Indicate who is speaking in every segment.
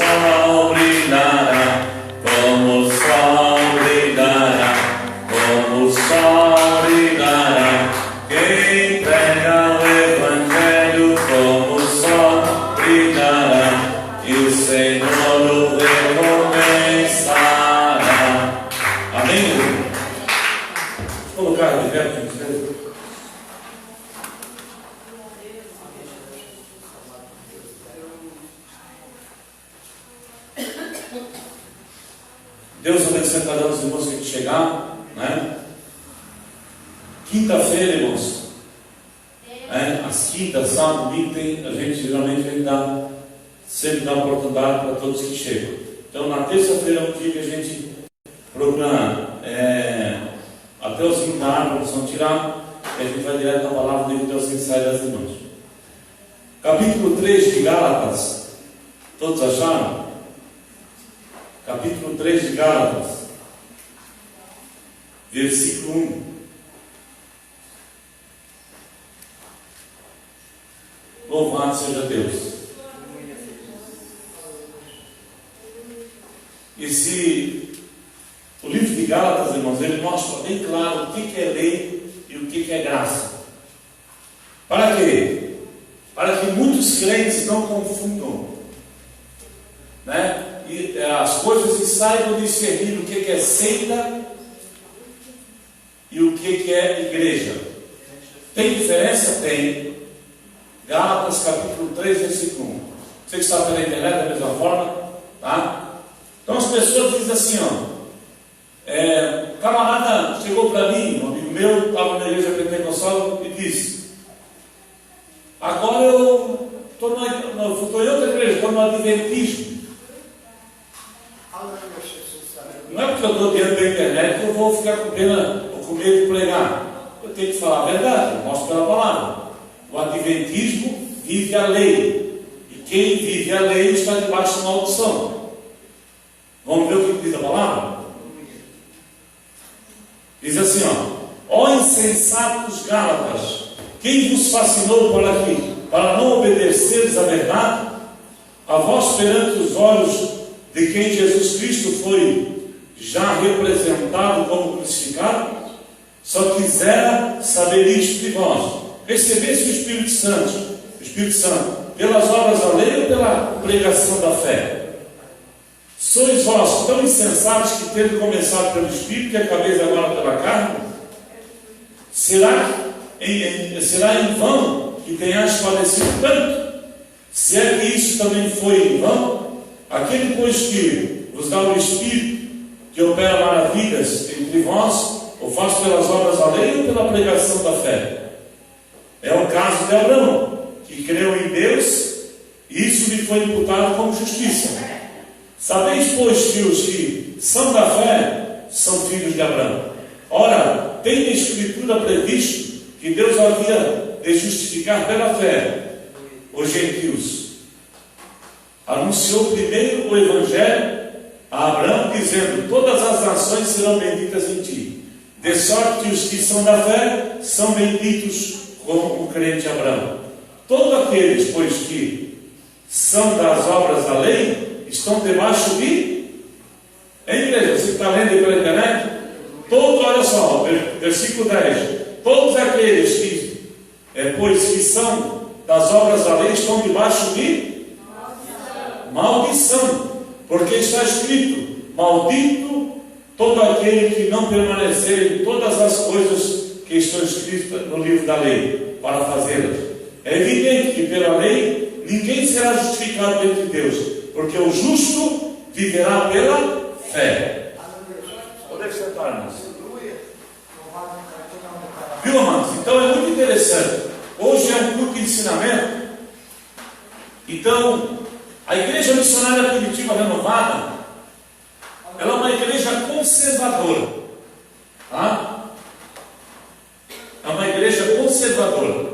Speaker 1: sol brilhará, como o sol brilhará, como o sol brilhará. Quem prega o Evangelho, como o sol brilhará, e o Senhor o recompensará. Amém? Vou colocar de pé, por favor. Deus abençoe cada um dos irmãos que chegaram, né? Quinta-feira, irmãos, às quintas, sábado, domingo, a gente geralmente sempre dá oportunidade para todos que chegam. Então, na terça-feira é um dia que a gente procura até os 5 da árvore, são tirados, e a gente vai direto na palavra devido aos ensaios das irmãs. Capítulo 3 de Gálatas, todos acharam? Capítulo 3 de Gálatas, versículo 1. Louvado seja Deus. E se o livro de Gálatas, irmãos, ele mostra bem claro o que é lei e o que é graça. Para quê? Para que muitos crentes não confundam, né? E as coisas e saibam discernir o que é seita e o que é igreja. Tem diferença? Tem. Gálatas capítulo 3, versículo 1. Você que está pela internet da mesma forma, tá? Então as pessoas dizem assim, camarada chegou para mim, um amigo meu, estava na igreja pentecostal e disse: agora eu estou em outra igreja, estou no adventismo. Não é porque eu estou dentro da internet que eu vou ficar com pena ou com medo de pregar. Eu tenho que falar a verdade, eu mostro pela palavra. O adventismo vive a lei, e quem vive a lei está debaixo de maldição. Vamos ver o que diz a palavra? Diz assim, ó insensatos Gálatas, quem vos fascinou para não obedeceres à verdade? A vós perante os olhos de quem Jesus Cristo foi já representado como crucificado, só quisera saber isto de vós: recebesse o Espírito Santo pelas obras da lei ou pela pregação da fé? Sois vós tão insensatos que, tendo começado pelo Espírito e acabeis agora pela carne? Será em vão que tenhas padecido tanto? Se é que isso também foi em vão, aquele, pois, que vos dá o Espírito, que opera maravilhas entre vós, ou faz pelas obras da lei ou pela pregação da fé? É o caso de Abraão, que creu em Deus, e isso lhe foi imputado como justiça. Sabeis, pois, que os que são da fé são filhos de Abraão. Ora, tem a Escritura previsto que Deus havia de justificar pela fé os gentios. Anunciou primeiro o Evangelho a Abraão, dizendo: todas as nações serão benditas em ti. De sorte que os que são da fé são benditos como o crente Abraão. Todos aqueles, pois, que são das obras da lei, estão debaixo de... Hein, igreja? Você está lendo aí pela internet? Olha só, versículo 10. Todos aqueles que, pois, que são das obras da lei, estão debaixo de... maldição. Porque está escrito: maldito todo aquele que não permanecer em todas as coisas que estão escritas no livro da lei, para fazê-las. É evidente que pela lei ninguém será justificado diante de Deus, porque o justo viverá pela fé. Podemos sentar, irmãos. Viu, irmãos? Então é muito interessante. Hoje é um culto de ensinamento. Então, a Igreja Missionária Primitiva Renovada, ela é uma igreja conservadora. Tá? É uma igreja conservadora.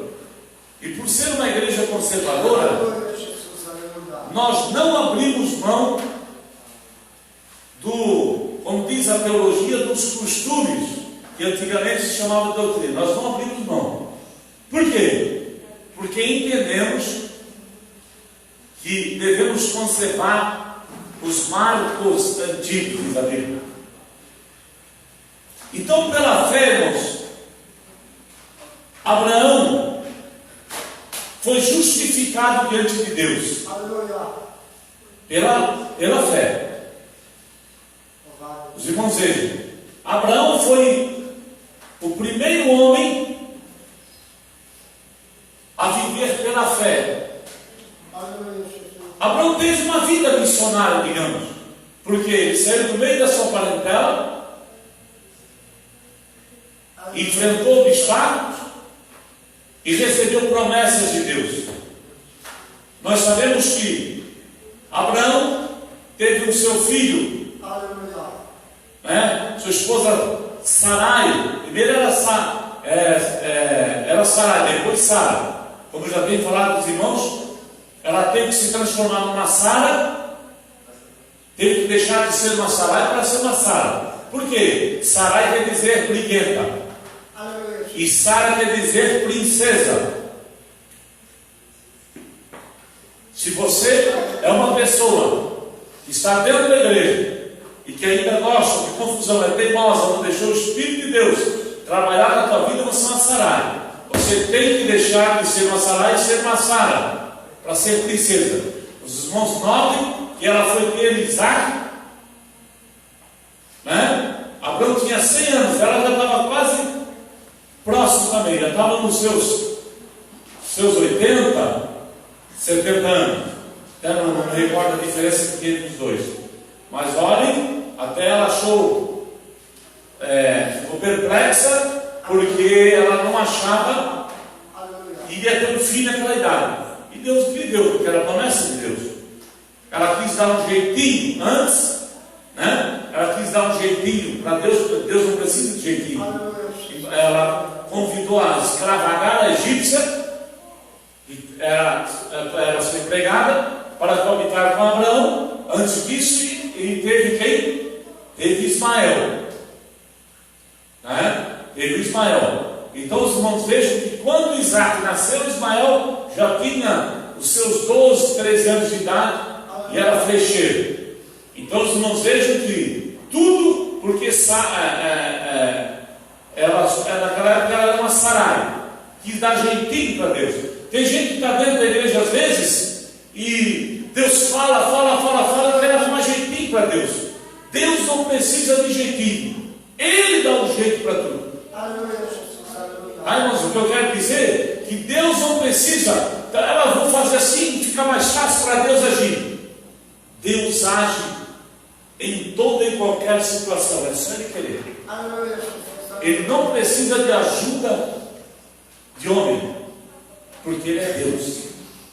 Speaker 1: E por ser uma igreja conservadora, nós não abrimos mão como diz a teologia, dos costumes que antigamente se chamava de doutrina. Nós não abrimos mão. Por quê? Porque entendemos que devemos conservar os marcos antigos da Bíblia. Então, pela fé, irmãos, Abraão foi justificado diante de Deus. Pela fé. Os irmãos vejam, Abraão foi o primeiro homem a viver pela fé. Abraão teve uma vida missionária, digamos, porque ele saiu do meio da sua parentela, enfrentou obstáculos e recebeu promessas de Deus. Nós sabemos que Abraão teve o seu filho, sua esposa Sarai. Primeiro era Sarai, depois Sara. Como eu já tenho falado com os irmãos, ela teve que se transformar numa Sara, teve que deixar de ser uma Sarai para ser uma Sara. Por quê? Sarai quer dizer briguenta, e Sara quer dizer princesa. Se você é uma pessoa que está dentro da igreja e que ainda gosta de confusão, é teimosa, não deixou o Espírito de Deus trabalhar na tua vida, você é uma Sarai. Você tem que deixar de ser uma Sarai e ser uma Sara, para ser princesa. Os irmãos notem que ela foi ter Isaac, Abraão tinha 100 anos, ela já estava quase próximo também, já estava nos seus 80, 70 anos. Até não me recordo a diferença entre os dois. Mas olhem, até ela achou, ficou perplexa, porque ela não achava que iria ter um filho naquela idade. E Deus lhe deu, porque era promessa de Deus. Ela quis dar um jeitinho antes, ela quis dar um jeitinho para Deus. Deus não precisa de jeitinho. Ela convidou a escrava a egípcia, era sua empregada, para coabitar com Abraão. Antes disso, e teve quem? Teve Ismael. Teve Ismael. Então os irmãos vejam que quando Isaac nasceu, Ismael já tinha os seus 12, 13 anos de idade e era flecheiro. Então os irmãos vejam que tudo, porque naquela época ela era uma Sarai, quis dar jeitinho para Deus. Tem gente que está dentro da igreja às vezes e Deus fala, quer arrumar jeitinho para Deus. Deus não precisa de jeitinho, Ele dá um jeito para tudo. Irmãos, o que eu quero dizer é que Deus não precisa, vou fazer assim, fica mais fácil para Deus agir. Deus age em toda e qualquer situação, é só Ele querer. Ele não precisa de ajuda de homem, porque Ele é Deus.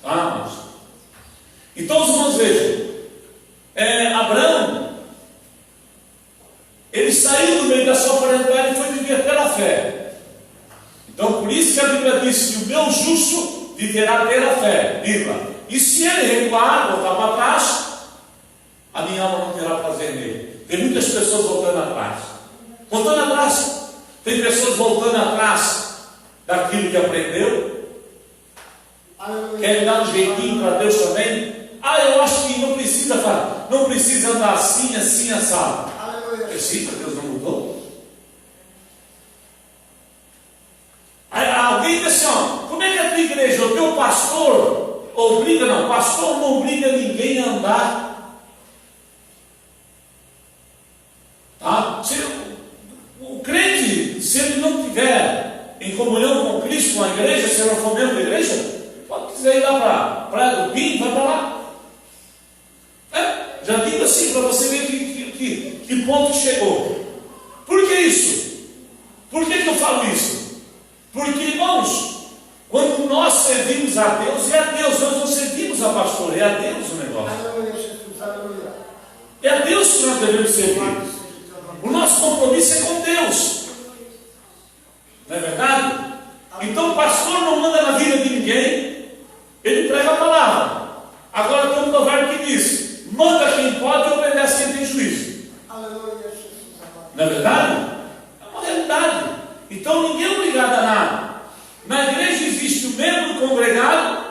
Speaker 1: Irmãos? Então os irmãos vejam, Abraão, ele saiu do meio da sua parentela e foi viver pela fé. Então por isso que a Bíblia diz que o meu justo viverá pela fé, e se ele recuar, voltar para trás, a minha alma não terá prazer nele. Tem muitas pessoas voltando atrás. Tem pessoas voltando atrás daquilo que aprendeu. Querem dar um jeitinho para Deus também. Eu acho que não precisa andar assim, assado. Precisa, Deus não mudou. Alguém diz assim, como é que a tua igreja, o teu pastor obriga? Não, pastor não obriga ninguém a andar. O crente, se ele não tiver em comunhão com Cristo, com a igreja, se ele não for membro da igreja, pode quiser ir lá para a Praia do Pinho, vai para lá. Já digo assim para você ver que ponto chegou. Por que isso? Por que eu falo isso? Porque, irmãos, quando nós servimos a Deus, é a Deus, nós não servimos a pastor, é a Deus o negócio. É a Deus que nós devemos servir. O nosso compromisso é com Deus. Não é verdade? Então o pastor não manda na vida de ninguém, ele prega a palavra. Agora tem um provérbio que diz: manda quem pode e obedece quem tem juízo. Não é verdade? É uma realidade. Então ninguém é obrigado a nada. Na igreja existe o membro congregado,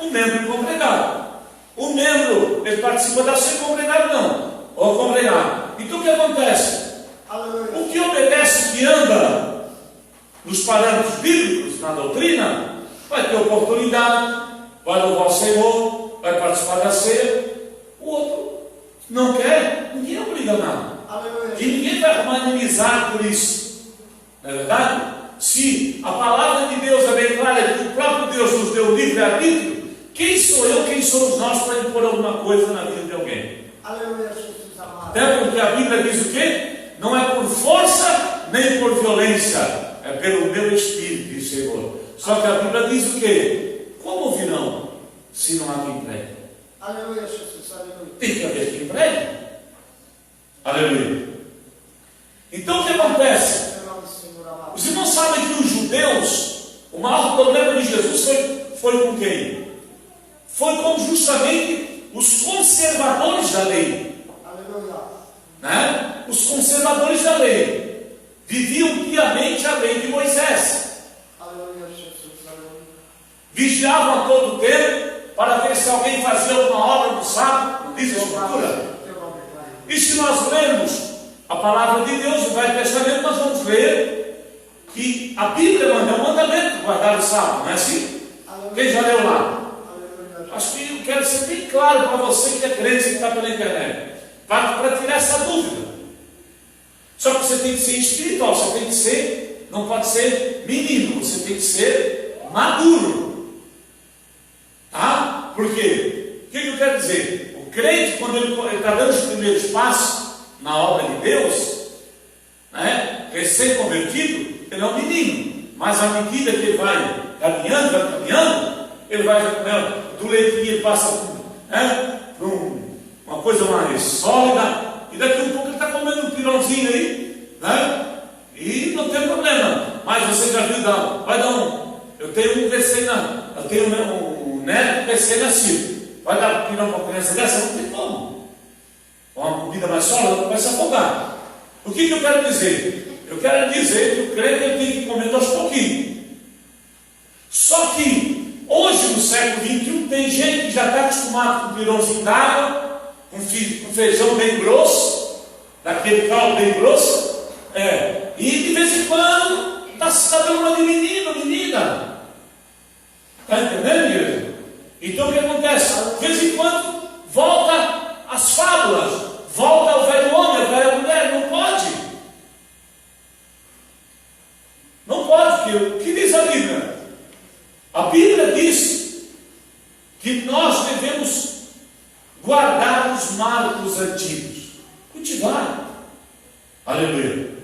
Speaker 1: o membro congregado. O membro, ele participa da ser congregado, não. Ou congregado. Então o que acontece? O que obedece, que anda nos parâmetros bíblicos, na doutrina, vai ter oportunidade, vai louvar o Senhor, vai participar da ceia. O outro não quer, ninguém obriga nada. E ninguém vai arrumar inimizade por isso. Não é verdade? Se a palavra de Deus é bem clara, que o próprio Deus nos deu livre-arbítrio, quem sou eu, quem somos nós para impor alguma coisa na vida de alguém? Até porque a Bíblia diz o quê? Não é por força nem por violência, é pelo meu espírito, diz o Senhor. Só que a Bíblia diz o quê? Como ouvirão se não há quem pregue?
Speaker 2: Aleluia, Jesus, aleluia.
Speaker 1: Tem que haver quem pregue. Aleluia. Então o que acontece? Os irmãos sabem que os judeus, o maior problema de Jesus foi com quem? Foi com justamente os conservadores da lei.
Speaker 2: Aleluia.
Speaker 1: Né? Os conservadores da lei viviam piamente a lei de Moisés.
Speaker 2: Aleluia, Jesus, aleluia.
Speaker 1: Vigiavam a todo tempo para ver se alguém fazia alguma obra no sábado, não diz a Escritura. E se nós lermos a palavra de Deus, o Velho Testamento, nós vamos ver que a Bíblia manda, é um mandamento guardar o sábado, não é assim? Quem já leu lá? Acho que eu quero ser bem claro para você que é crente, que está pela internet, para tirar essa dúvida. Só que você tem que ser espiritual, você tem que ser, não pode ser menino, você tem que ser maduro. Tá? Por quê? O que eu quero dizer? O crente, quando ele está dando os primeiros passos na obra de Deus, né, recém-convertido, ele é um menino. Mas à medida que ele vai caminhando, ele vai do leitinho, ele passa por uma coisa mais sólida, e daqui a um pouco ele está comendo um pirãozinho aí, né? E não tem problema. Mas você já viu, vai dar um. Eu tenho um neto recém-nascido. Vai dar pirão para uma criança dessa? Não tem como. Uma comida mais sólida, começa a afogar. O que eu quero dizer? Eu quero dizer que o crente ele tem que comer aos pouquinhos. Só que hoje, no século XXI, tem gente que já está acostumado com pirãozinho d'água, com feijão bem grosso, daquele caldo bem grosso, e de vez em quando está dando uma de menino, menina. Está entendendo, igreja? Então o que acontece? De vez em quando volta as fábulas, volta o velho homem, a velha mulher. Não pode. Não pode, porque o que diz a Bíblia? A Bíblia diz que nós devemos guardar os marcos antigos, cultivar. Aleluia.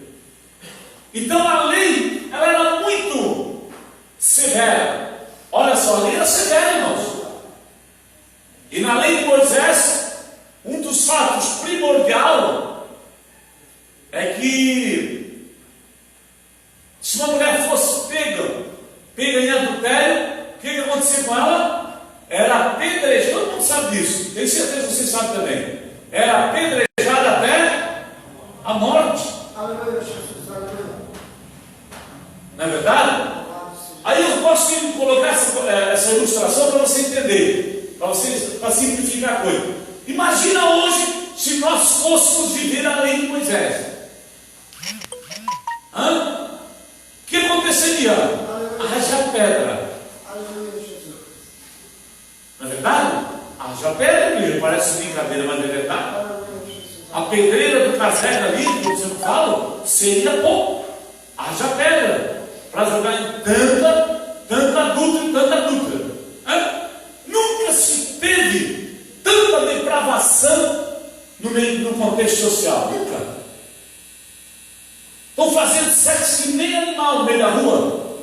Speaker 1: Então a lei, ela era muito severa. Olha só, a lei era severa, irmãos. E na lei de Moisés, um dos fatos primordial é que se uma mulher fosse pega em adultério, o que acontecia com ela? Era apedrejada. Todo mundo sabe disso, tenho certeza que você sabe também. Era apedrejada até a morte.
Speaker 2: Aleluia, Jesus, aleluia.
Speaker 1: Não é verdade? Aí eu posso colocar essa ilustração para você entender, para simplificar a coisa. Imagina hoje se nós fôssemos viver a lei de Moisés. O que aconteceria? Arranjar pedra. Não é verdade? Arranjar pedra, filho, parece brincadeira, mas é verdade. A pedreira do casebre ali, como você fala, seria pouco. Arranjar pedra para jogar em tanta adulta. Nunca se teve tanta depravação no contexto social. Nunca. Estão fazendo sexo que nem animal no meio da rua.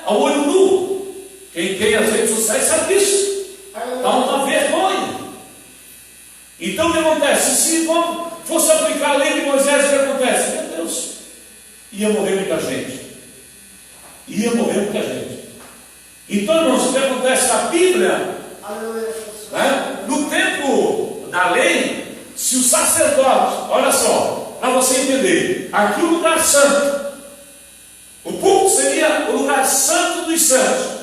Speaker 1: Ao olho nu. Quem tem as redes sociais sabe disso. Dá uma vergonha. Então o que acontece? Se fosse aplicar a lei de Moisés, o que acontece? Meu Deus, ia morrer muita gente. Então, irmãos, o que acontece na Bíblia? No tempo da lei, se o sacerdote, olha só, para você entender, aqui o lugar santo, o púlpito seria o lugar santo dos santos.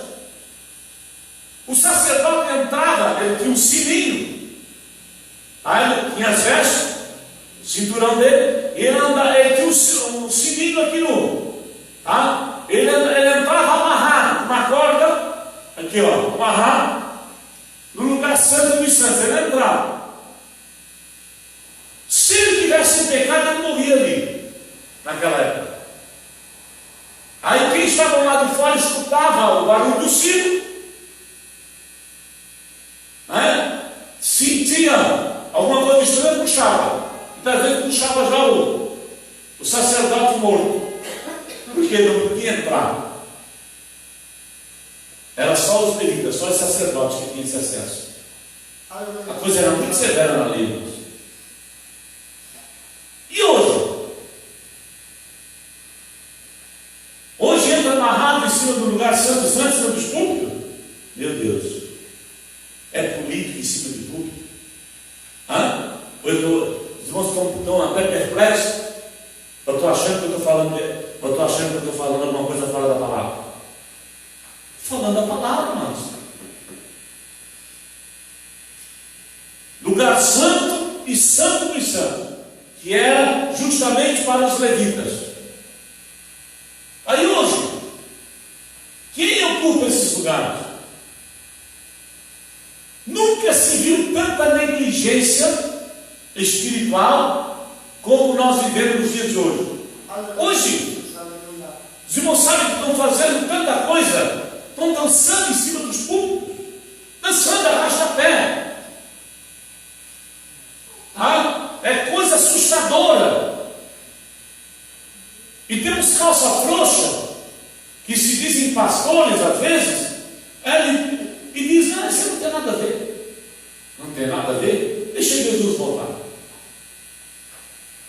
Speaker 1: O sacerdote entrava, ele tinha um sininho. Aí ele tinha as vestes, o cinturão dele, e ele tinha um sininho aqui no. Tá? Ele entrava amarrado, uma corda, aqui ó, amarrado, no lugar santo dos santos. Ele entrava. Se ele tivesse pecado, ele morria ali, naquela época. Aí quem estava lá de fora escutava o barulho do sino, né? Sentia alguma coisa estranha, puxava. E às vezes puxava já o sacerdote morto, porque ele não podia entrar. Era só os levitas, só os sacerdotes que tinham esse acesso. A coisa era muito severa na lei. E hoje? Hoje entra amarrado em cima do lugar santo, em cima dos púlpitos. Meu Deus, é político em cima de púlpito? Os irmãos estão até perplexos. Eu estou achando que eu estou falando alguma coisa fora da palavra. Falando a palavra, irmãos. Lugar santo e santo dos santos, que era justamente para os levitas. Aí hoje, quem ocupa esses lugares? Nunca se viu tanta negligência espiritual como nós vivemos nos dias de hoje. Hoje, os irmãos sabem que estão fazendo tanta coisa, estão dançando em cima dos púlpitos, dançando arrasta-pé. É coisa assustadora. E temos calça frouxa, que se dizem pastores às vezes, e dizem, isso não tem nada a ver. Não tem nada a ver? Deixa Jesus voltar.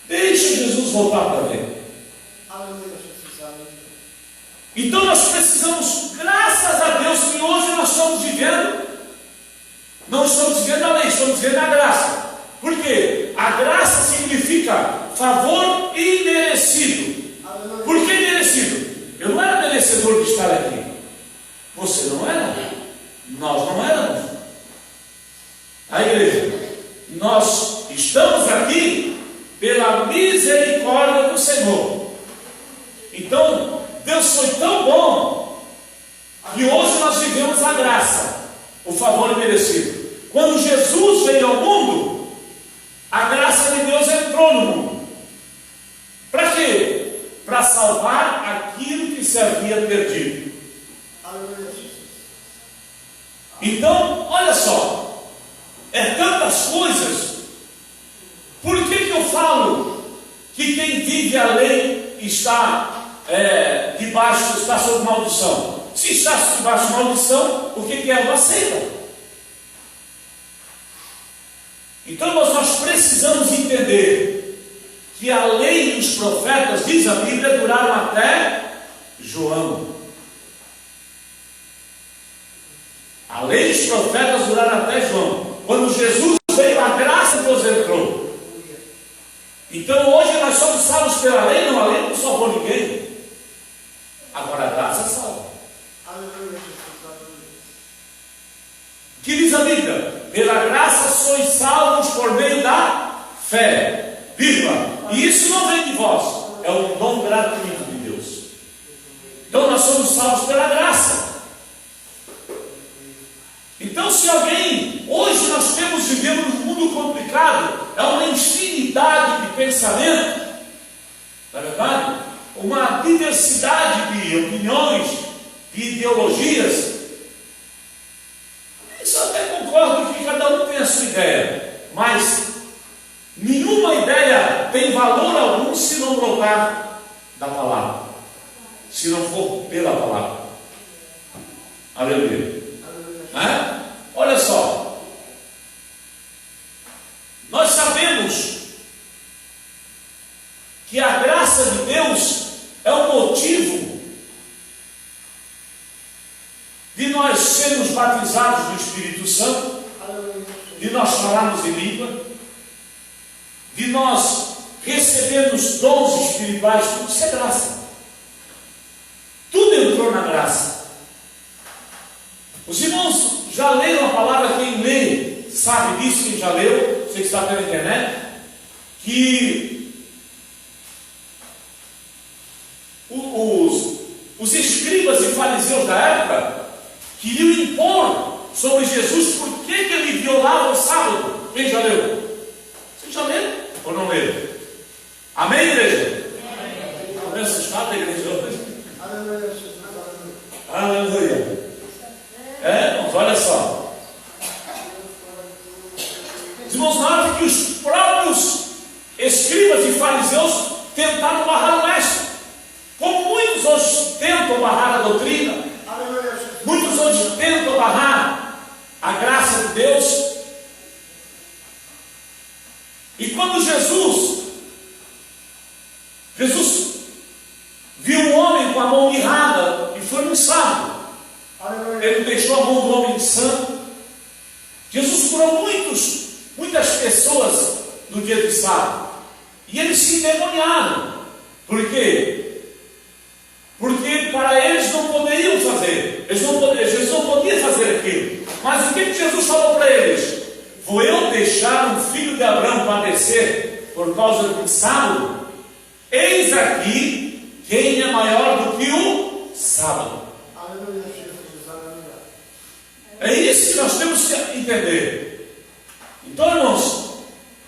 Speaker 1: Deixa Jesus voltar para ver. Então nós precisamos, graças a Deus, que hoje nós estamos vivendo, não estamos vivendo a lei, estamos vivendo a graça. Por quê? A graça significa favor imerecido. Por que merecido? Eu não era merecedor de estar aqui. Você não era. Nós não éramos. A igreja, nós estamos aqui pela misericórdia do Senhor. Então, Deus foi tão bom que hoje nós vivemos a graça, o favor imerecido. Quando Jesus veio ao mundo, a graça de Deus entrou no mundo. Para quê? Para salvar aquilo que se havia perdido. Então, olha só, é tantas coisas. Por que eu falo que quem vive a lei está debaixo, está sob maldição? Se está debaixo de maldição, o que é uma seita? Então nós precisamos entender que a lei e os profetas, diz a Bíblia, duraram até João. A lei e os profetas duraram até João. Quando Jesus veio, a graça de Deus entrou. Então hoje nós somos salvos pela lei, não, a lei não salvou ninguém. Agora a graça salva. O que diz a Bíblia? Pela graça sois salvos por meio da fé. Viva! E isso não vem de vós, é um dom gratuito de Deus. Então nós somos salvos pela graça. Então, se alguém, hoje nós vivemos num mundo complicado, é uma infinidade de pensamentos, não é verdade? Uma diversidade de opiniões, de ideologias. Isso eu até concordo que cada um tem a sua ideia, mas nenhuma ideia tem valor algum se não brotar da palavra, se não for pela palavra. Aleluia. Olha só, nós sabemos que a graça de Deus é o motivo de nós sermos batizados no Espírito Santo, de nós falarmos em língua, de nós recebermos dons espirituais. Tudo isso é graça. Tudo entrou na graça. Os irmãos Já leram a palavra? Quem lê sabe disso, quem já leu, você que está pela internet, que os escribas e fariseus da época queriam impor sobre Jesus por que ele violava o sábado. Quem já leu? Você já leu ou não leu? Amém, igreja? Amém. Você está da igreja hoje?
Speaker 2: Aleluia, Jesus, aleluia.
Speaker 1: Aleluia. Irmãos, olha só. Irmãos, nota que os próprios escribas e fariseus tentaram barrar o mestre. Como muitos hoje tentam barrar a doutrina,
Speaker 2: Aleluia, Jesus.
Speaker 1: muitos hoje tentam barrar a graça de Deus. E quando Jesus viu um homem com a mão mirrada e foi um sábio,
Speaker 2: Aleluia.
Speaker 1: ele deixou a mão do homem santo. Jesus curou muitas pessoas no dia de sábado. E eles se endemoniaram. Por quê? Porque para eles não poderiam fazer. Jesus não podia fazer aquilo. Mas o que Jesus falou para eles? Vou eu deixar um filho de Abraão padecer por causa do sábado? Eis aqui quem é maior do que o sábado.
Speaker 2: Aleluia, Jesus, aleluia.
Speaker 1: É isso que nós temos que entender. Então, irmãos,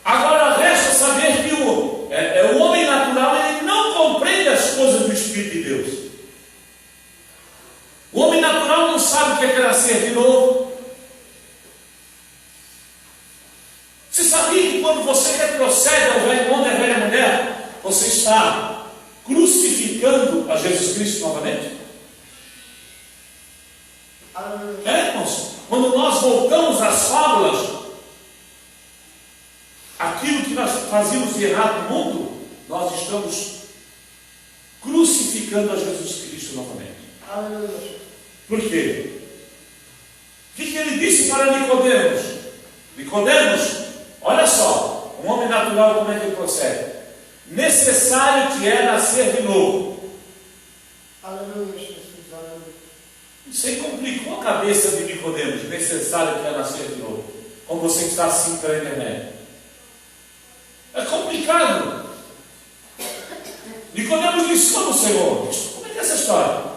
Speaker 1: agora resta saber que o homem natural ele não compreende as coisas do Espírito de Deus. O homem natural não sabe o que é nascer de novo. Você sabia que quando você retrocede ao velho homem e à velha mulher, você está crucificando a Jesus Cristo novamente?
Speaker 2: Aleluia.
Speaker 1: Irmãos, quando nós voltamos às fábulas, aquilo que nós fazíamos de errado no mundo, nós estamos crucificando a Jesus Cristo novamente.
Speaker 2: Aleluia, Jesus.
Speaker 1: Por quê? O que ele disse para Nicodemos? Nicodemos, olha só, um homem natural como é que ele procede? Necessário te é nascer de novo.
Speaker 2: Aleluia, Jesus, aleluia.
Speaker 1: Isso aí complicou a cabeça de Nicodemos. Necessário te é nascer de novo. Como você que está assim pela internet. É complicado. Nicodemos disse: como, Senhor? Como é que é essa história?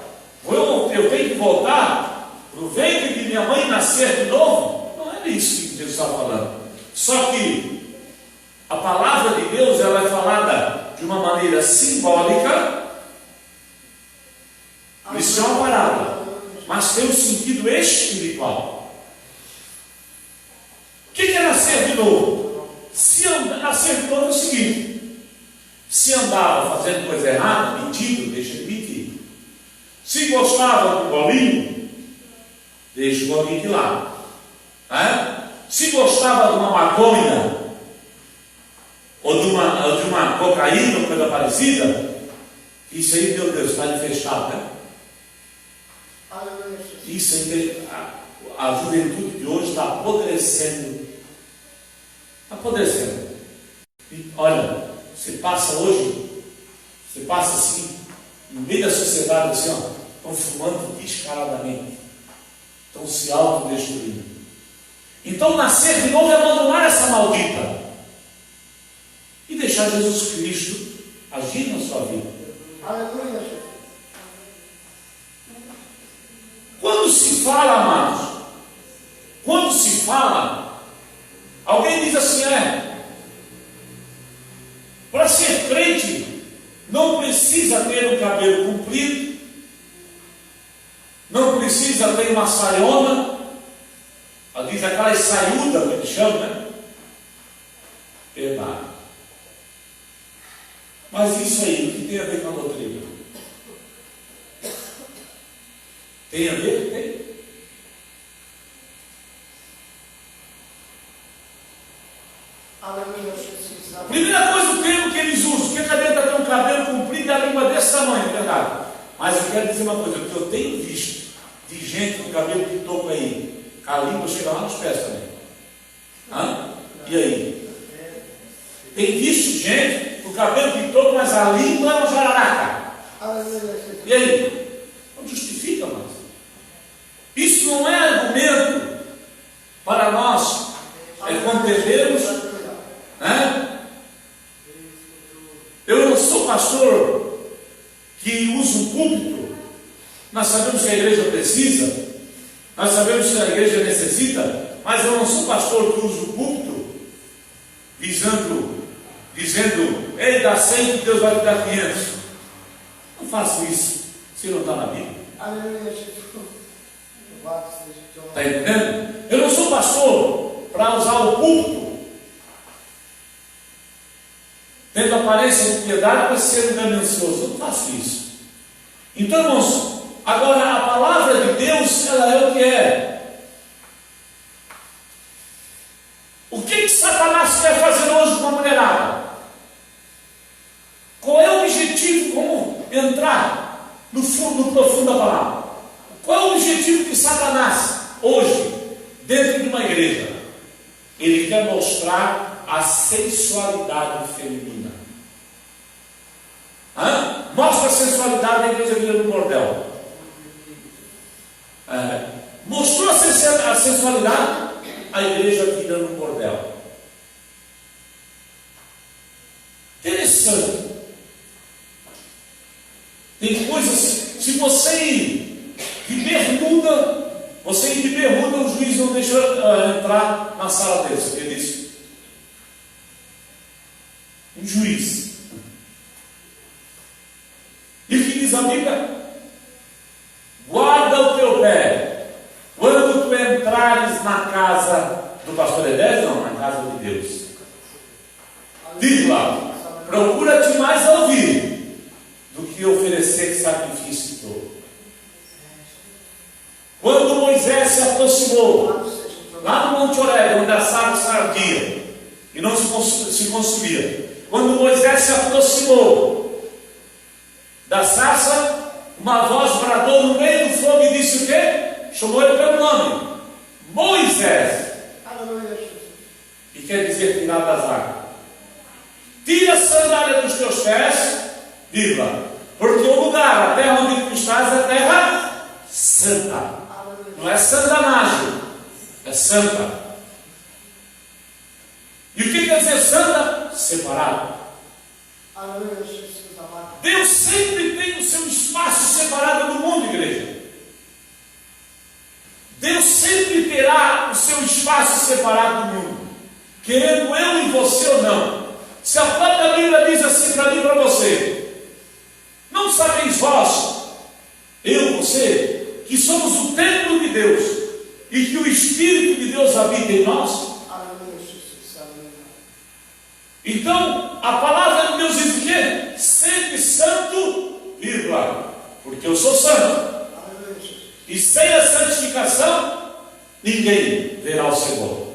Speaker 1: Eu tenho que voltar para o ventre de minha mãe nascer de novo? Não é isso que Jesus está falando. Só que a palavra de Deus ela é falada de uma maneira simbólica. Isso é uma parábola, mas tem um sentido espiritual. O que é nascer de novo? Nascer de novo é o seguinte: se andava fazendo coisa errada, mentindo, deixa de mentir. Se gostava do bolinho, deixa o bolinho de lado. Se gostava de uma maconha ou de uma cocaína ou coisa parecida, isso aí, meu Deus, está infestado, né?
Speaker 2: Aleluia, Jesus.
Speaker 1: Isso aí, a juventude de hoje está apodrecendo. Está apodrecendo. E, olha, você passa assim, no meio da sociedade, assim, ó, estão fumando descaradamente, estão se autodestruindo. Então, nascer de novo é abandonar essa maldita e deixar Jesus Cristo agir na sua vida.
Speaker 2: Aleluia, Jesus.
Speaker 1: Quando se fala, amados, quando se fala, alguém diz assim: para ser crente, não precisa ter um cabelo comprido, não precisa ter uma saiona, diz aquela saiúda que eles chamam, né? Verdade. Mas isso aí, o que tem a ver com a doutrina? Tem a ver? Tem.
Speaker 2: Aleluia, Jesus. Aleluia.
Speaker 1: Primeira coisa, o termo que eles usam, porque a cadeta tem um cabelo comprido e a língua desse tamanho, é verdade. Mas eu quero dizer uma coisa, que eu tenho visto de gente com cabelo que toca aí, a língua chega lá nos pés também. E aí? Tem visto gente com o cabelo que toca, mas a língua é uma jararaca.
Speaker 2: Aleluia, Jesus.
Speaker 1: E aí? Não justifica mais. Isso não é argumento para nós contendermos, né? Eu não sou pastor que usa o púlpito. Nós sabemos que a igreja precisa, nós sabemos que a igreja necessita, mas eu não sou pastor que usa o púlpito dizendo, ei, dá 100 que Deus vai te dar 500. Não faço isso, se não está na Bíblia.
Speaker 2: Aleluia, Jesus. Louvado seja teu nome.
Speaker 1: Está entendendo? Eu não sou pastor para usar o púlpito tendo aparência de piedade para ser ganancioso. Eu não faço isso. Então, irmãos, agora a palavra de Deus, ela é o que é. O que Satanás quer fazer hoje com a mulherada? Qual é o objetivo? Vamos entrar no profundo da palavra. Qual é o objetivo de Satanás hoje, dentro de uma igreja? Ele quer mostrar a sensualidade feminina. Mostra a sensualidade da igreja vira no bordel. Mostrou a sensualidade, a igreja vira no bordel. Interessante. Tem coisas, se você ir de bermuda, o juiz não deixa entrar na sala dele. Você vê isso? Um juiz. E o que diz a Bíblia? Guarda o teu pé quando tu entrares na casa do pastor Edésio, não, na casa de Deus. Diz lá, procura-te mais ouvir do que oferecer sacrifício todo. Quando Moisés se aproximou lá no Monte Horebe, onde a sarça ardia e não se consumia, quando Moisés se aproximou da sarça, uma voz bradou no meio do fogo e disse o quê? Chamou ele pelo nome, Moisés. E quer dizer tirar das águas. Tira a sandália dos teus pés, viva, porque o lugar, a terra onde tu estás, é terra santa. Não é santanagem, é santa. E o que quer dizer santa? Separado. Deus sempre tem o seu espaço separado do mundo, igreja. Deus sempre terá o seu espaço separado do mundo, querendo eu e você ou não. Se a própria Bíblia diz assim para mim e para você: não sabeis vós, eu, você, que somos o templo de Deus e que o Espírito de Deus habita em nós? Então, a palavra de Deus diz o quê? Sede santo, vírgula, porque eu sou santo. E sem a santificação, ninguém verá o Senhor.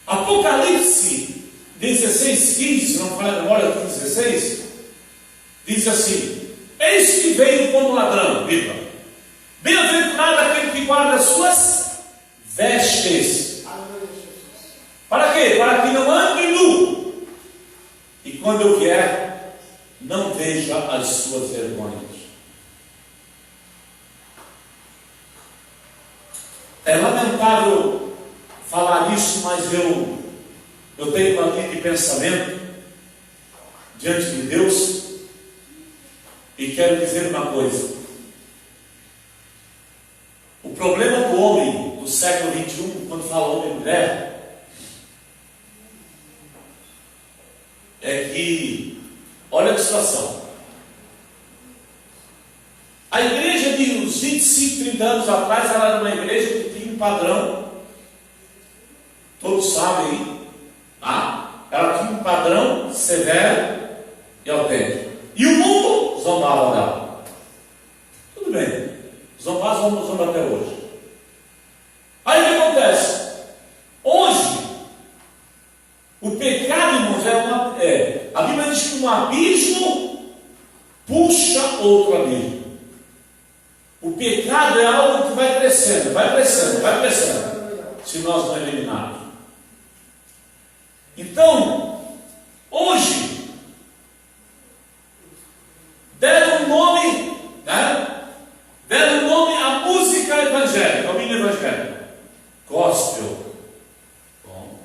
Speaker 1: Apocalipse 16:15, se não falha a memória, 16, diz assim: eis que veio como ladrão, viva. Bem-aventurado aquele que guarda as suas vestes. Para quê? Para que não ande nu. E quando eu vier, não veja as suas vergonhas. É lamentável falar isso, mas eu tenho uma linha de pensamento diante de Deus e quero dizer uma coisa. O problema do homem do século XXI, quando fala homem e mulher, é que, olha a situação. A igreja de uns 25, 30 anos atrás, ela era uma igreja que tinha um padrão, todos sabem, tá? Ela tinha um padrão severo e autêntico. E o mundo zombava dela. Tudo bem, zombar até hoje. Aí o que acontece? Hoje, o pecado, irmãos, a Bíblia diz que um abismo puxa outro abismo. O pecado é algo que vai crescendo, se nós não eliminarmos. Então, hoje, deram um nome à música Evangelho? Gospel. Bom.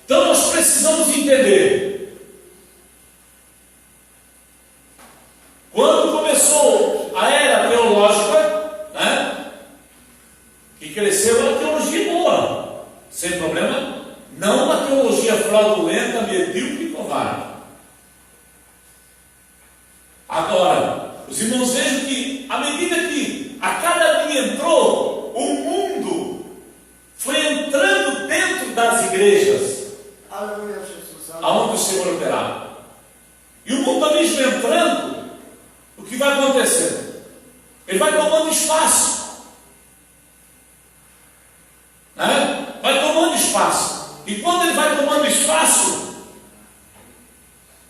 Speaker 1: Então nós precisamos entender. Quando começou a era teológica, né, que cresceu a teologia boa, sem problema, não uma teologia fraudulenta, medíocre e covarde. Agora, os irmãos vejam que, à medida que a cada dia entrou, o mundo foi entrando dentro das igrejas,
Speaker 2: Aleluia, Jesus.
Speaker 1: aonde o Senhor operava. E o mundo ali vai entrando, o que vai acontecendo? Ele vai tomando espaço, né? Vai tomando espaço. E quando ele vai tomando espaço,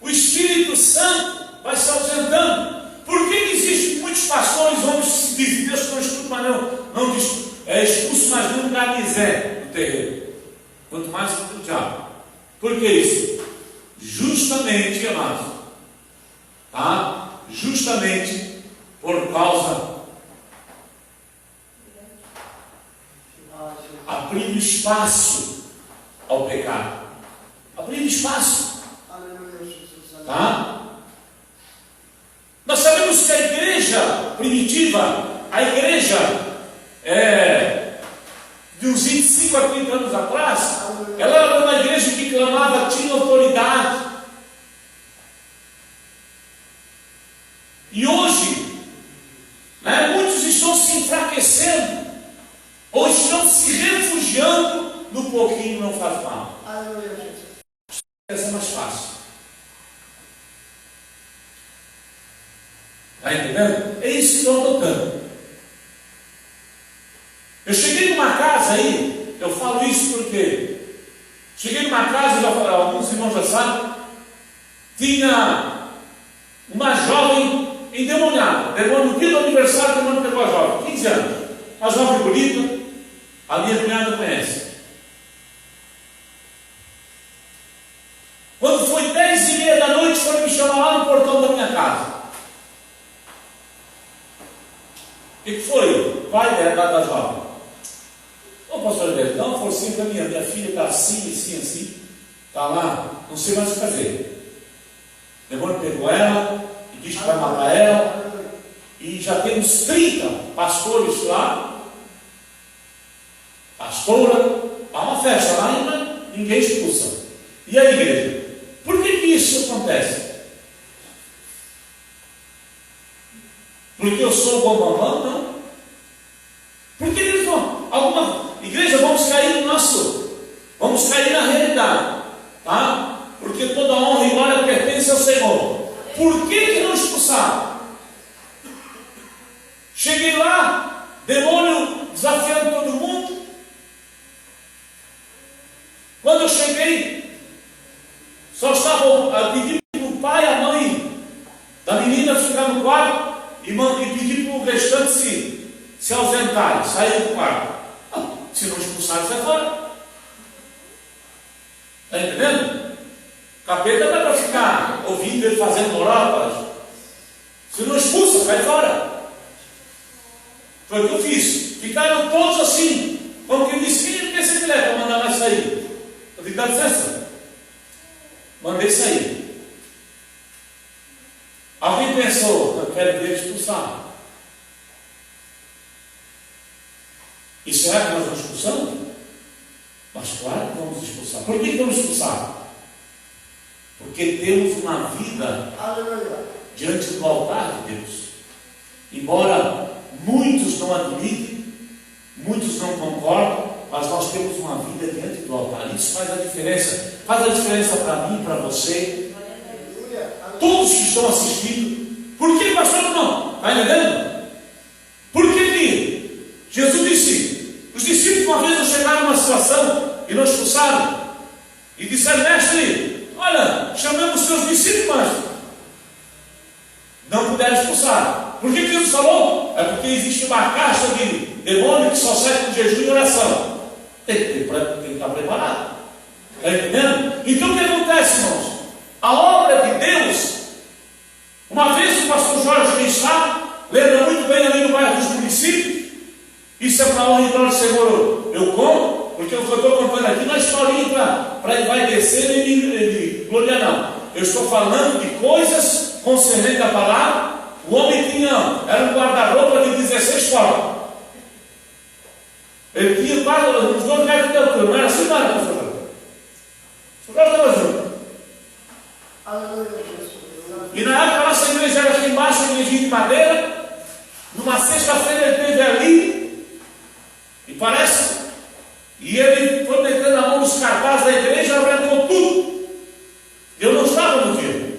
Speaker 1: o Espírito Santo vai se ausentando. Por que existe muitos pastores, homens que se dizem Deus que não escutam, mas não expulso, mas não garnizé no terreiro? Quanto mais o diabo. Por que isso? Justamente, amados, tá? Justamente por causa abrindo espaço ao pecado. Abrindo espaço.
Speaker 2: Aleluia, Jesus.
Speaker 1: Tá? Nós sabemos que a igreja primitiva, a igreja de uns 25 a 30 anos atrás, ela era uma igreja que clamava, tinha autoridade. E hoje, né, muitos estão se enfraquecendo, ou estão se refugiando no pouquinho não faz mal.
Speaker 2: Aleluia, Jesus.
Speaker 1: Essa é mais fácil. Está entendendo? É isso que eu estou notando. Eu cheguei numa casa aí, eu falo isso porque cheguei numa casa, alguns irmãos já sabem, tinha uma jovem endemoniada. No dia do aniversário, o demônio pegou a jovem, 15 anos. Uma jovem bonita, a minha cunhada conhece. Quando foi 10h30 da noite, foram me chamar lá no portão da minha casa. O que foi? O pai da jovem. Ô pastor Alberto, dá uma forcinha para minha filha está assim, está lá, não sei mais o que fazer. O demônio pegou ela e disse que vai matar ela. E já tem uns 30 pastores lá, pastora, há uma festa lá e ninguém expulsa. E a igreja? Por que isso acontece? Porque eu sou bom mamão? Não. Porque eles vão, alguma igreja, vamos cair na realidade, tá? Porque toda honra e glória pertence ao Senhor. Por que não expulsaram? Cheguei lá, demônio desafiando todo mundo. Quando eu cheguei, só estavam pedindo para o pai e a mãe da menina ficar no quarto e pedir para o restante se ausentarem, saírem do quarto. Se não expulsarem, sai fora. Está entendendo? Capeta não é para ficar ouvindo ele fazendo moral. Se não expulsa, sai fora. Foi o que eu fiz. Ficaram todos assim, como quem disse: quem quer ser mulher para mandar mais sair? Eu disse: dá licença. Mandei sair. Alguém pensou: eu quero ver expulsar. E será que nós vamos expulsar? Mas claro que vamos expulsar. Por que vamos expulsar? Porque temos uma vida diante do altar de Deus. Embora muitos não admitem, muitos não concordam, mas nós temos uma vida diante do altar. Isso faz a diferença. Faz a diferença para mim, para você. Todos que estão assistindo. Por que, pastor, não? Está entendendo? Por que Jesus disse? Os discípulos uma vez chegaram numa situação e não expulsaram. E disseram: mestre, olha, chamamos seus discípulos, mas não puderam expulsar. Por que Jesus falou? É porque existe uma caixa de demônio que só sai com jejum e oração. Tem que estar preparado. Está entendendo? Então o que acontece, irmãos? A obra de Deus, uma vez o pastor Jorge, quem está, lembra muito bem ali no bairro dos Bonitos. discípulos. Isso é para a honra e glória do Senhor. Eu como, porque o que eu estou contando aqui não é historinha para ele vai descer e me gloriar, não. Eu estou falando de coisas concernentes à palavra. O homem tinha, era um guarda-roupa de 16 portas. Ele tinha quase uns 2 metros de altura, não era assim nada, pastor. O senhor estava junto. E na época a nossa igreja era aqui embaixo, uma igrejinha de madeira. Numa sexta-feira ele esteve ali, e parece, e ele foi metendo a mão nos cartazes da igreja e arrancou tudo. Eu não estava no dia.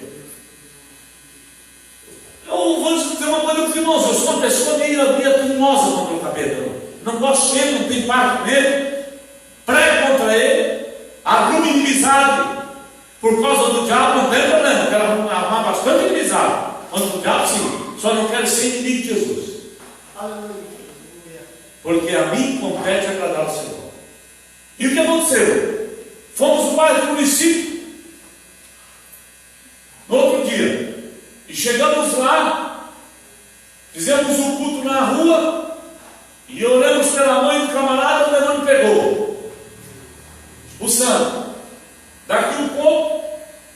Speaker 1: Eu vou dizer uma coisa para os irmãos, eu sou uma pessoa meio teimosa contra o capeta. Não gosto dele, não tenho parte com ele, prego contra ele, arrumo inimizade por causa do diabo, não tem problema, eu quero arrumar bastante inimizade. Quanto o diabo, sim, só não quero ser inimigo de Jesus. Porque a mim compete agradar o Senhor. E o que aconteceu? Fomos mais do município no outro dia, e chegamos lá, fizemos um culto na rua, e oramos pela mãe do camarada, o demônio pegou, expulsando. Daqui um pouco,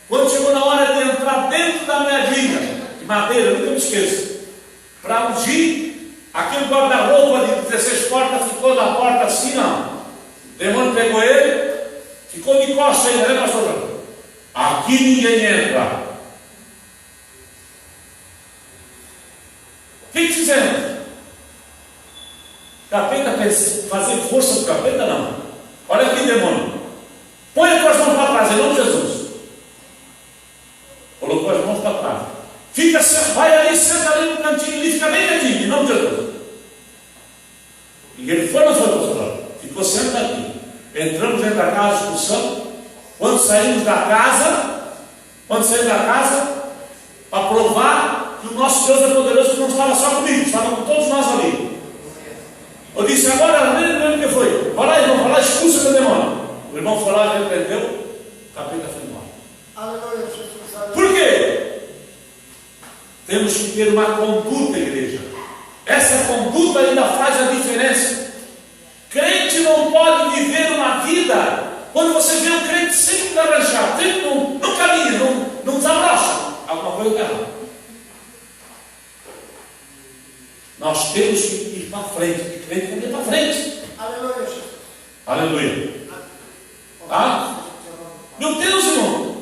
Speaker 1: quando chegou na hora de entrar dentro da medinha de madeira, nunca me esqueço, para ungir, aquele guarda-roupa de 16 portas ficou na porta assim, ó. O demônio pegou ele, ficou de costas ainda, né, pastor? Aqui ninguém entra. O que fizemos? Capeta, fazer força do capeta, não. Olha aqui, demônio. Põe as tuas mãos para trás, em nome de Jesus. Colocou as mãos para trás. Fica, vai ali, senta ali no cantinho, ali, fica bem quietinho, em nome de Jesus. E ele foi, não foi, pastor? Ficou sentado aqui. Entramos dentro da casa, expulsamos. Quando saímos da casa, para provar que o nosso Deus é poderoso, que não estava só comigo, estava com todos nós ali. Eu disse, agora, nem o que foi? Vai lá, irmão, vai lá, expulsa o demônio. O irmão foi lá, repreendeu, o capeta foi embora. Por quê? Temos que ter uma conduta, igreja. Essa conduta ainda faz a diferença. Crente não pode viver uma vida, quando você vê um crente sempre arranjado, sempre não caminha, não desabrocha, alguma coisa está errada. Nós temos que ir para frente, porque crente tem que ir para frente.
Speaker 2: Aleluia.
Speaker 1: Aleluia. Tá? Meu Deus, irmão.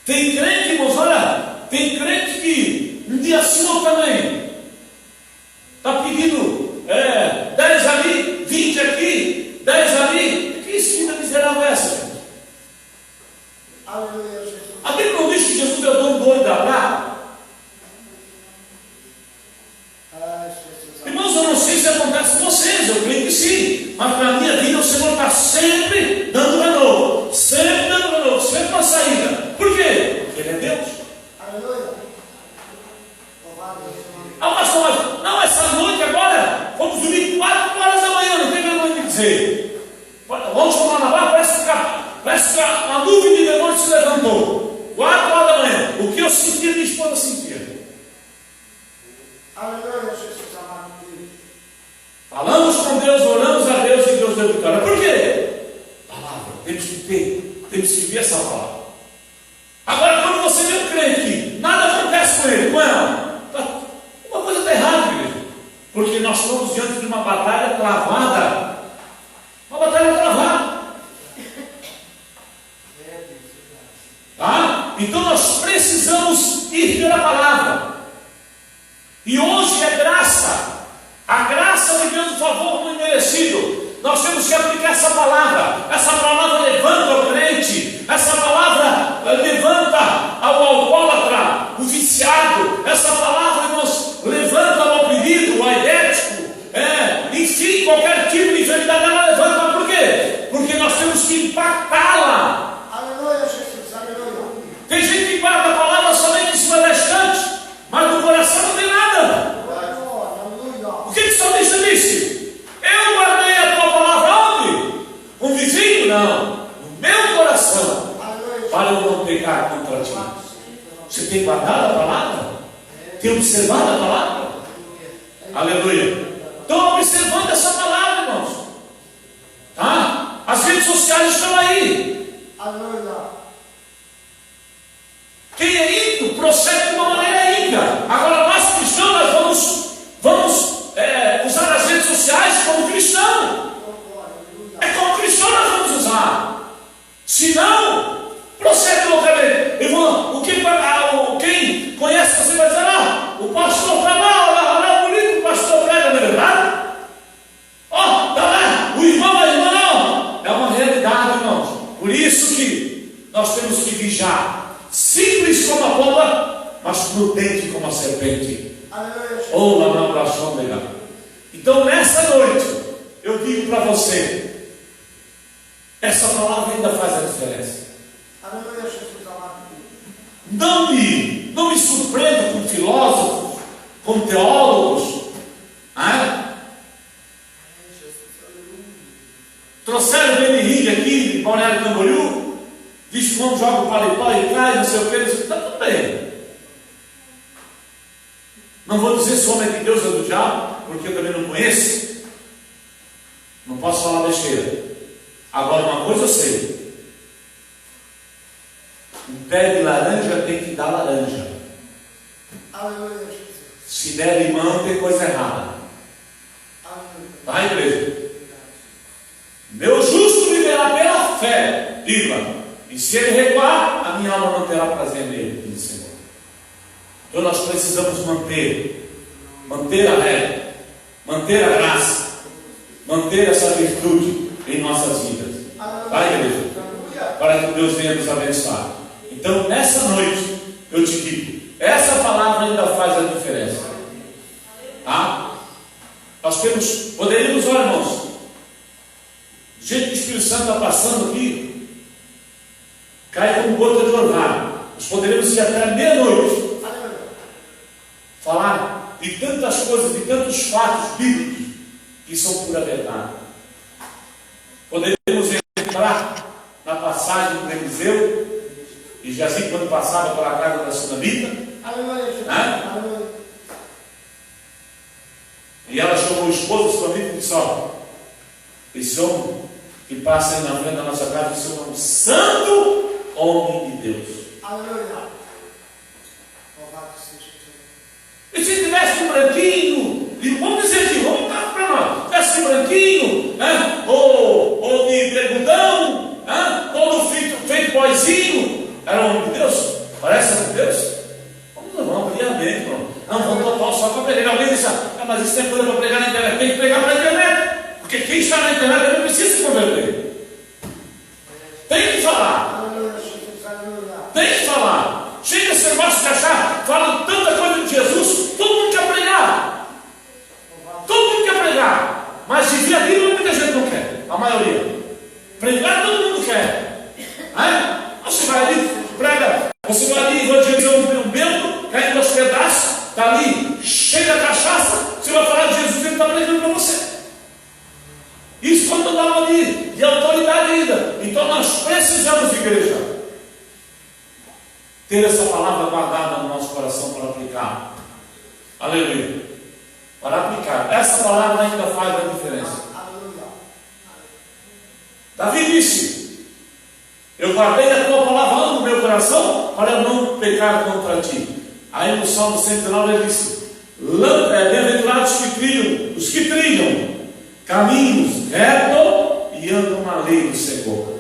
Speaker 1: Tem crente, irmãos, olha, tem crente que um dia assinou também. Está pedindo 10 ali, 20 aqui, 10 ali. Que esquina miserável é essa, gente?
Speaker 2: Aleluia, Jesus.
Speaker 1: A Bíblia não diz que Jesus é o dono do ouro e da prata? Irmãos, eu não sei se acontece com vocês, eu creio que sim, mas para a minha vida o Senhor está sempre dando renovo, sempre dando renovo, sempre uma saída. Por quê? Porque Ele é Deus.
Speaker 2: Aleluia.
Speaker 1: Ah, pastor, não, essa noite agora, vamos dormir 4 horas da manhã, não tem vergonha de dizer. Vamos tomar na barra, parece que a nuvem de demônio se levantou. 4 horas da manhã. O que eu sentia, minha esposa sentia.
Speaker 2: Aleluia, Jesus amado.
Speaker 1: Falamos com Deus, oramos a Deus e Deus deu vitória. Por quê? Palavra, temos que ver essa palavra. Agora, quando você vê um crente, nada acontece com ele, com ela, uma coisa está errada, igreja. Porque nós estamos diante de uma batalha travada. Uma batalha travada. Tá? Então nós precisamos ir pela palavra. E hoje é graça. A graça de Deus, o favor não merecido. Nós temos que aplicar essa palavra. Essa palavra levanta o crente. Essa palavra levanta ao alcoólatra, o viciado. Essa palavra, irmãos, levanta o oprimido, o aidético. Enfim, qualquer tipo de enfermidade ela levanta. Por quê? Porque nós temos que impactá-la.
Speaker 2: Aleluia, Jesus, aleluia.
Speaker 1: Tem gente que guarda a palavra somente em sua estante, mas no coração não tem nada. O que o salmista disse? Eu guardei a tua palavra onde? Um vizinho? Não. No meu coração. Para eu não pecar contra ti. Você tem guardado a palavra? Tem observado a palavra? Aleluia. Estão observando essa palavra, irmãos. Tá? As redes sociais estão aí.
Speaker 2: Aleluia.
Speaker 1: Quem é ímpio procede de uma maneira ímpia. Agora nós cristãos nós vamos usar as redes sociais como cristão. É como cristão nós vamos usar. Se não, procede loucamente. Quem conhece você vai dizer, não, o pastor está lá, olha o bonito, o pastor prega, não é verdade? Ó, está lá, o irmão, a irmã não. É uma realidade, irmãos. Por isso que nós temos que vigiar. Simples como a pomba, mas prudente como a serpente. Ou lá na oração legal. Então nessa noite, eu digo para você, essa palavra ainda faz a diferença. Não me surpreenda com filósofos, com teólogos. Trouxeram o Benihing aqui de Balneário Camboriú. Diz que quando joga o paletó e cai, não sei o que, está tudo bem. Não vou dizer se o homem é de Deus ou do diabo, porque eu também não conheço. Não posso falar besteira. Agora, uma coisa eu sei: um pé de laranja tem que dar laranja. Se der limão, tem coisa errada. Tá, igreja? Meu justo viverá pela fé, diga. E se ele recuar, a minha alma não terá prazer nele, diz o Senhor. Então nós precisamos manter a regra, manter a graça, manter essa virtude em nossas vidas. Tá, igreja? Para que Deus venha nos abençoar. Então, nessa noite, eu te digo, essa palavra ainda faz a diferença. Tá? Nós poderíamos, olha, irmãos, do jeito que o Espírito Santo está passando aqui, cai como gota de orvalho. Nós poderíamos ir até meia-noite falar de tantas coisas, de tantos fatos bíblicos que são pura verdade. Poderíamos entrar na passagem do Eliseu e Jazi, quando passava pela casa da Sunamita, e ela chamou o esposo da Sunamita e disse: ó, esse homem que passa aí na frente da nossa casa, esse homem é um santo homem de Deus.
Speaker 2: Aleluia.
Speaker 1: E se tivesse um branquinho, vamos dizer aqui, vamos dar para nós, tivesse um branquinho, ou de bermudão, ou feito boizinho, era um homem de Deus? Parece ser de Deus? Vamos abrir a mente, irmão. Não, vamos botar só para pregar. Alguém disse, mas isso tem coisa para pregar na internet. Tem que pregar para a internet, porque quem está na internet não precisa se converter. Tem que falar. Tem que falar. Chega esse negócio de achar, falam tanta coisa de Jesus, todo mundo quer pregar. Todo mundo quer pregar. Mas viver a Bíblia muita gente não quer. A maioria. Pregar todo mundo quer. Você vai ali, prega. Você vai ali, evangelizar um belo, cai em 2 pedaços, está ali, cheio da cachaça. Você vai falar de Jesus, ele está pregando para você. Isso quando não dá ali, de autoridade ainda. Então nós precisamos, igreja, ter essa palavra guardada no nosso coração para aplicar. Aleluia. Para aplicar. Essa palavra ainda faz a diferença. Davi disse: eu guardei a tua palavra no meu coração para eu não pecar contra ti. Aí no Salmo 109 ele disse: bem-aventurados os que trilham caminhos retos e andam na lei do Senhor.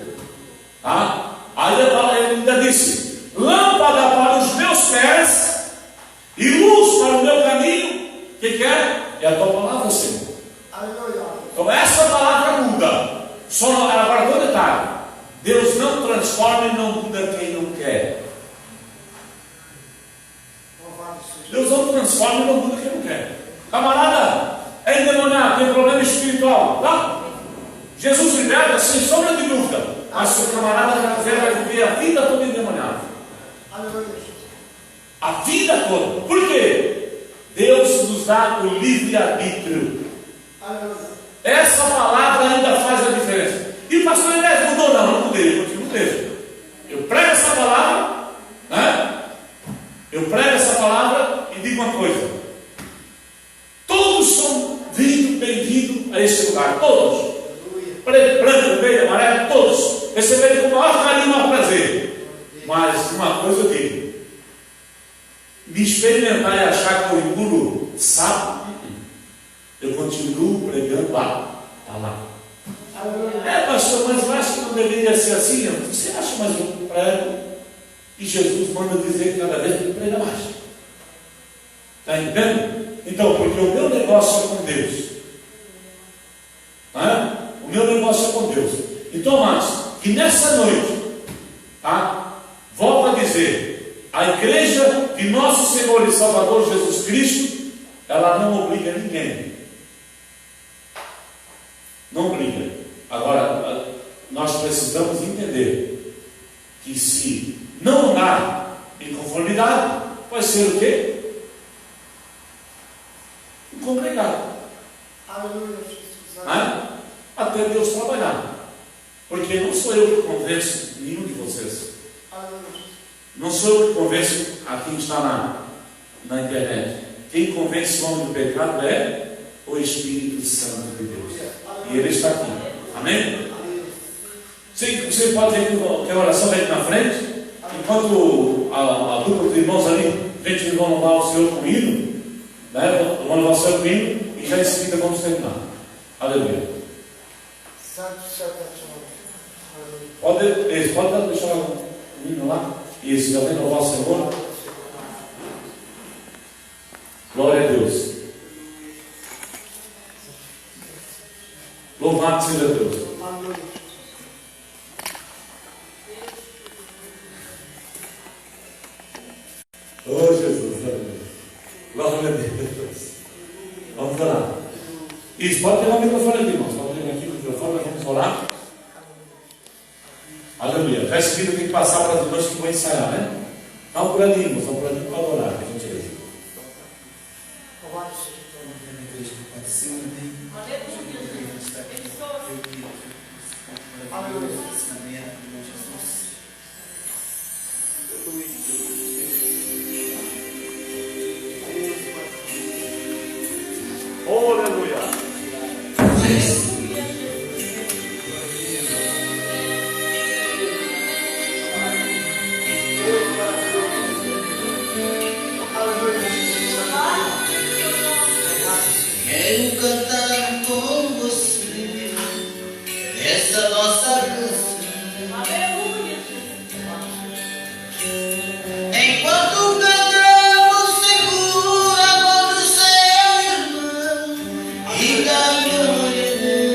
Speaker 1: Tá? Aí ele ainda disse: lâmpada para os meus pés e luz para o meu caminho. O que é? É a tua palavra, Senhor.
Speaker 2: Aleluia.
Speaker 1: Então essa palavra muda. Agora todo detalhe: Deus não transforma e não muda quem não quer. Deus não transforma e não muda quem não quer. Camarada é endemoniado, tem problema espiritual, tá? Jesus liberta sem sombra de dúvida. Mas se o camarada vai viver a vida toda endemoniado. A vida toda. Por quê? Deus nos dá o livre-arbítrio. Essa palavra ainda faz a diferença. E o pastor Elias mudou? Não mudei, eu continuo mesmo. Eu prego essa palavra, Eu prego essa palavra e digo uma coisa: todos a este lugar, todos. Preto, branco, vermelho, amarelo, todos. Receberem com o maior carinho e maior prazer. Mas uma coisa eu digo: me experimentar e achar que eu engulo sapo, eu continuo pregando lá. Está lá. Pastor, mas eu acho que não deveria ser assim. Você acha, mas eu prego e Jesus manda dizer que cada vez ele prega mais. Está entendendo? Então, porque o meu negócio é com Deus. O meu negócio é com Deus. Então, mas, que nessa noite, volto a dizer, a igreja de nosso Senhor e Salvador Jesus Cristo, ela não obriga ninguém. Não obriga. Agora, nós precisamos entender que se não há inconformidade, vai ser o quê? O congregado. Até Deus trabalhar. Porque não sou eu que convenço nenhum de vocês. Não sou eu que convenço a quem está na internet. Quem convence o homem do pecado é o Espírito Santo de Deus. E Ele está aqui. Amém? Você pode ter que a oração vem na frente, enquanto a dupla de irmãos ali, a gente vai louvar o Senhor com hino, né? Vamos louvar o Senhor com hino, e já em seguida vamos terminar. Aleluia. Pode deixar o hino lá? Isso, já vem louvar o Senhor. Glória a Deus. Louvado seja Deus. Oh Jesus, glória a Deus. Vamos orar. Isso, pode pegar o microfone aqui, irmãos. Pode pegar aqui o microfone, vamos orar. Aleluia. Já esse vídeo tem que passar para as irmãs que vão ensaiar, né? Não por ali, irmãos, não por ali para adorar, que a gente vê. Aleluia.
Speaker 3: Quero cantar com você essa nossa canção. Enquanto cantamos, segura a mão do seu irmão e dá glória a Deus.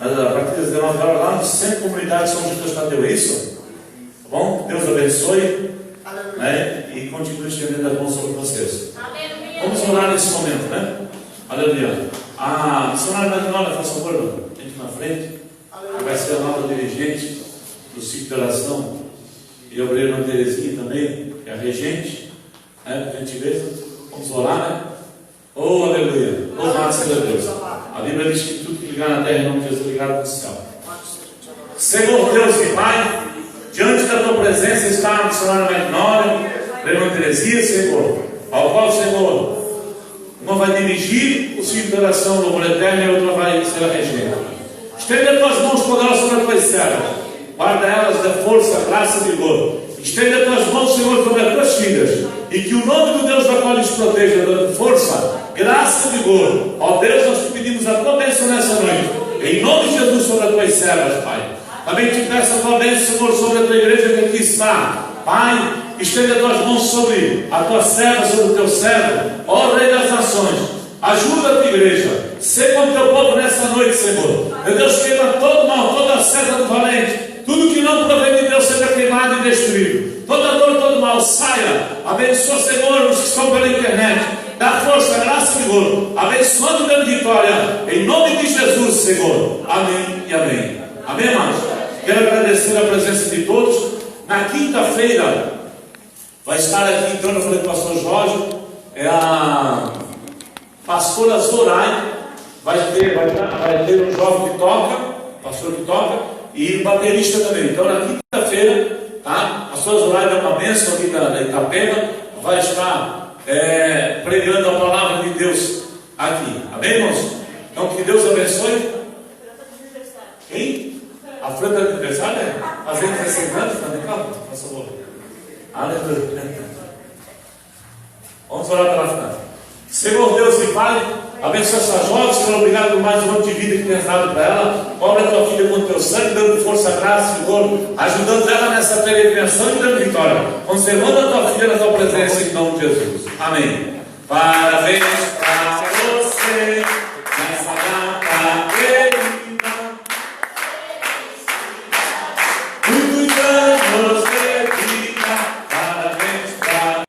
Speaker 1: A partir das 19 horas, lá no Centro Comunidade São Judas Tadeu, é isso? Tá bom? Deus abençoe, né? E continue estendendo a mão sobre vocês. Vamos orar nesse momento, né? Aleluia. A missionária Magnólia, faz favor, gente na frente. Vai ser a nova dirigente do ciclo de oração. E a obreira Ana Terezinha também, que é a regente, né? Por gentileza, vamos orar, né? Oh, aleluia! Louvado seja Deus! A Bíblia diz que tudo que ligar na terra, em nome de Jesus, ligado no céu. Senhor Deus e Pai, diante da tua presença está a missionária Magnólia, Ana Terezinha, Senhor, ao qual, Senhor, uma vai dirigir o ciclo de oração do amor eterno e a outra vai ser a regente. Estenda as tuas mãos poderosas sobre as tuas servas. Guarda elas da força, graça e vigor. Estenda as tuas mãos, Senhor, sobre as tuas filhas. E que o nome do Deus da qual lhes proteja, dando força, graça e vigor. Ó Deus, nós te pedimos a tua bênção nessa noite. Em nome de Jesus, sobre as tuas servas, Pai. Também te peço a tua bênção, Senhor, sobre a tua igreja que aqui está. Pai, estenda as tuas mãos sobre a tua serva, sobre o teu servo. Ó Rei das Nações. Ajuda a tua igreja. Sê com o teu povo nessa noite, Senhor. Meu Deus, queima todo mal, toda a seta do valente. Tudo que não provém de Deus seja queimado e destruído. Toda dor, todo mal, saia. Abençoa, Senhor, os que estão pela internet. Dá força, graça e vigor. Abençoando e dando vitória. Em nome de Jesus, Senhor. Amém e amém. Amém, irmãos? Quero agradecer a presença de todos. Na quinta-feira vai estar aqui, então, eu falei com o pastor Jorge, é a pastora Zorai. Vai ter um jovem que toca, pastor que toca, e baterista também. Então, na quinta-feira, tá? A pastora Zorai dá uma bênção aqui da Itapema, vai estar pregando a palavra de Deus aqui. Amém, irmãos? Então, que Deus abençoe. Quem? A frente do aniversário é? Fazendo 60 anos, tá de calma? Por favor. Aleluia. Vamos orar pela frente. Senhor Deus e Pai, abençoa essa jovem, Senhor, obrigado por mais um ano de vida que tens dado para ela. Cobre a tua filha com o teu sangue, dando força, graça e vigor, ajudando ela nessa peregrinação e dando vitória. Conservando a tua filha na tua presença, em nome de Jesus. Amém. Parabéns para você.